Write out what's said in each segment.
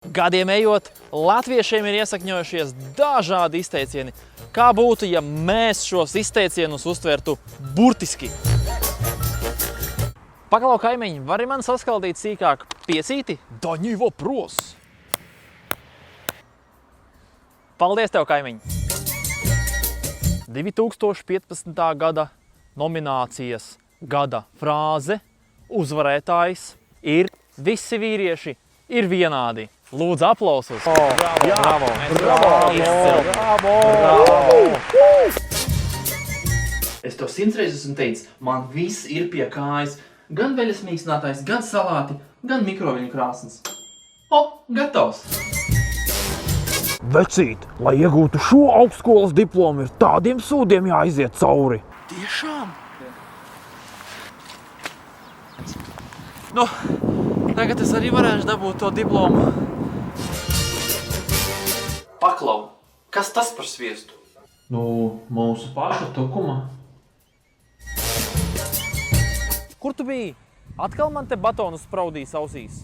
Gadiem ejot, latviešiem ir iesakņojušies dažādi izteicieni. Kā būtu, ja mēs šos izteicienus uztvertu burtiski? Paklau, kaimiņi, vari man saskaldīt sīkāk piecīti? Daņi vopros! Paldies tev, kaimiņi! 2015. gada nominācijas gada frāze uzvarētājs ir visi vīrieši ir vienādi. Lūdzu, aplausus! Bravo! Es to 100 reizes esmu teicis, man viss ir pie kājas. Gan veļas mīkstinātājs, gan salāti, gan mikroviļņu krāsns. Gatavs! Vecīt, lai iegūtu šo augstskolas diplomu, ir tādiem sūdiem jāiziet cauri. Tiešām? Nu, tagad es arī varēšu dabūt to diplomu. Paklau, kas tas par sviestu? Nu, mūsu paša tukuma. Kur tu biji? Atkal man te batonu spraudīs ausīs.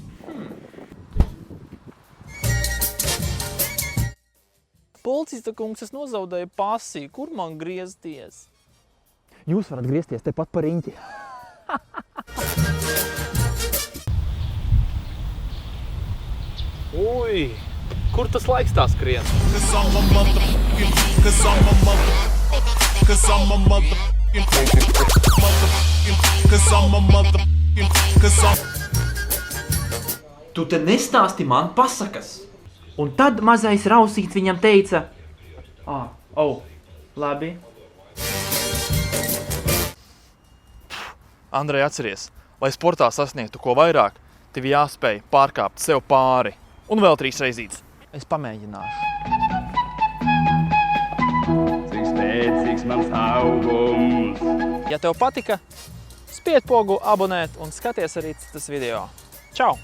Policista kungs, es nozaudēju pasi. Kur man griezties? Jūs varat griezties tepat pa riņķi. Ui, kur tas laiks tā skrien? Tu te nestāsti man pasakas. Un tad mazais rausīts viņam teica, labi. Andrej, atceries, lai sportā sasniegtu ko vairāk, tev jāspēj pārkāpt sev pāri. Un vēl 3 reizītes. Es pamēģināšu. Cik spēcīgs mans augums. Ja tev patika, spied pogu abonēt un skaties arī citas video. Čau!